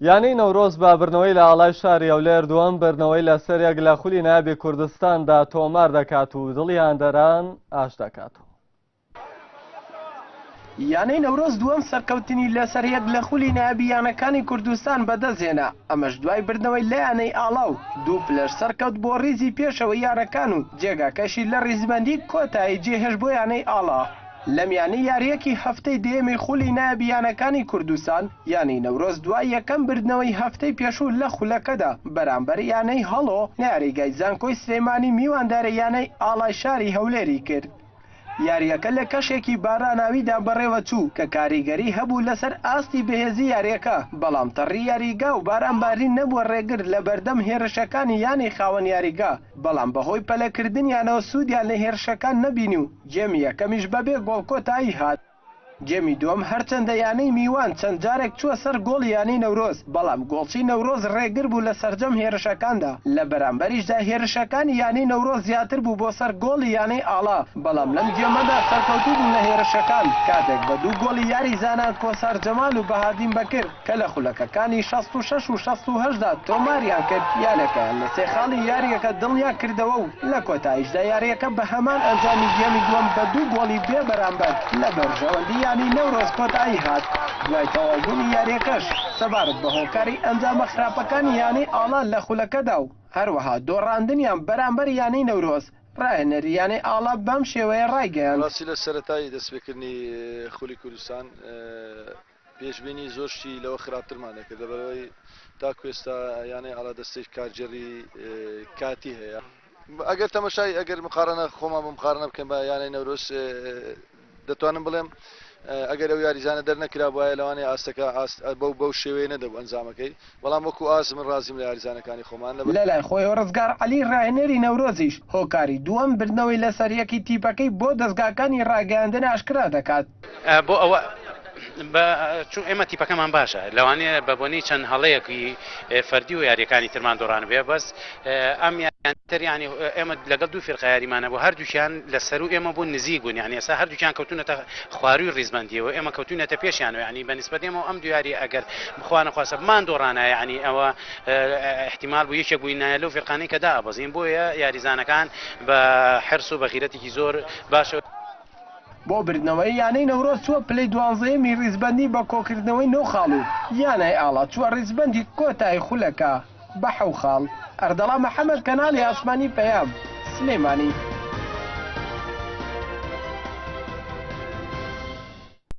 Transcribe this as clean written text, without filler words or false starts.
یانەی نەورۆز بە برنەوەی لە ئاڵای شاری ئەولێر دووەم برنەوەی لە سەرێک لە خولی نابی کوردستاندا تۆمار دەکات و دڵیان دەران ئاش دەکاتەوە. یانەی نەورۆز دووەم سەرکەوتنی لەسەر یەک لە خولی نایابییانەکانی کوردستان بەدەستهێنا. ئەمەش دوای بردنەوەی لە یانەی ئاڵا و دوو پلەش سەرکەوت بۆ ڕیزی پێشەوە یارەکان و جێگاکەشی لە ڕیزبەندی کۆتایی جێهێش بۆ یانەی ئاڵا. لەم یانەی یاریەکی هەفتەی دێمی خولی نایابییانەکانی کوردستان یانەی نەورۆز دوای یەکەم بردنەوەی هەفتەی پێشوو لە خولەکەدا بەرامبەر یانەی هەڵۆ یاریگای زانکۆی سلێمانی میواندارە یانەی ئاڵای شاری هەولێری کرد. یاریەکە لە کەشێکی باراناویدا بەڕێوە چوو کە کاریگەری هەبوو لەسەر ئاستی بەهێزی یاریەکە، بەڵام تەڕی یاریگا و بارانباری نەبووە ڕێگر لە بەردەم هێرشەکانی یانی خاوەن یاریگا، بەڵام بەهۆی پەلەکردنیانەوە سوودیان لە هێرشەکان نەبینی و جێمی یەکەمیش بەبێ گۆڵ کۆتایی هات. جێمی دووەم هەرچەندە یانەی میوان چەند جارێک چووە سەر گۆڵی یانەی نەورۆز، بەڵام گۆڵچی نەورۆز ڕێگر بوو لە سەرجەم هێرشەکاندا. لە بەرامبەریشدا هێرشەکانی یانەی نەورۆز زیاتر بوو بۆ سەر گۆڵی یانەی ئاڵا، بەڵام لەم جێمەدا سەرکەوتوو بوون لە هێرشەکان کاتێک بە دوو گۆڵی یاری زانان کۆسار جەمال و بەهادین بەکر کە لە خولەکەکانی 66 و 68دا تۆماریان کرد. یانەکەیان لە سێ خاڵی یاریەکە دڵنیا کردەوە و لە کۆتاییشدا یاریەکە بە هەمان ئەنجامی گێمی دووەم بە دوو گۆڵی بێ بەرامبەر لە بەرژەوەندی یانی نەورۆز کۆتایی هات. دوای تەواوبوونی یاریەکەش سەبارەت بە هۆکاری ئەنجامە خراپەکانی یانەی ئاڵا لە خولەکەدا و هەروەها دۆڕاندنیان بەرامبەر یانەی نەورۆز ڕاهێنەری یانەی ئاڵا بەم شێوەیە ڕایگەیاند. ڕاستی لە سەرەتایی دەستپێکردنی خولی کوردستان پێشبینی زۆرشی لەوە خراپترمانە کرد لەبەرەوەی تاکو ئێستا یانەی ئاڵا دەستەی کارجێڕی کاتی هەیە. ئەگەر تەمەشای ئەگەر مقارنە خۆمان بە مقارنە بکەم بە یانەی نەورۆز دەتوانم بڵێم ئەگەر ئەو یاریزانە دەرنەکرا بواە لەوانێ ئاستەکە بەو شێوەیە نەدەبوو ئەنجامەکەی، بەڵام وەکو ئاز من ڕازیم لە یاریزانەکانی خۆمان لە لای خۆیەوە ڕزگار عەلی ڕاهێنەری نەورۆزیش هۆکاری دووەم بردنەوەی لەسەر یەکی تیپەکەی بۆ دەستگاکانی ڕاگەیاندن ئاشکرا دەکات. بۆ ئەوە چون ئێمە تیپەکەمان باشە لەوانەیە بە بۆنی چەند هەڵەیەکی فەردی و یاریەکانی ترمان دۆڕان بێ، بەس ئەم یانتەریانی ئێمە لەگەڵ دوو فرقە یاریمانە بۆ هەردووکیان لەسەر و ئێمە بوون نزیک بوون، یعنی ئێستا هەردووکیان کەوتونەتە خواروی ڕیزبەندیەوە ئێمە کەوتونەتە پێشیانەوە، یعنی بەنسبەت ئێمە ئەم دوو یاری ئەگەر بخوا نەخواسە بمان دۆڕانە، یعنی ئەوە احتیمال بوو یەکێک بووینایە لەو فرقانەی کە دابەزین، بۆیە یاریزانەکان بە حرس و بە غیرەتێکی زۆر باشە. بۆ بردنەوەی یانەی نەورۆز چووە پلەی دوانزەیەمی ڕیزبەندی بە کۆکردنەوەی 9 خاڵ و یانەی ئاڵا چووە ڕیزبەندی کۆتایی خولەکە بە 7 خاڵ. ئەردەڵا مەحەمەد کەناڵی ئاسمانی پەیام سلێمانی.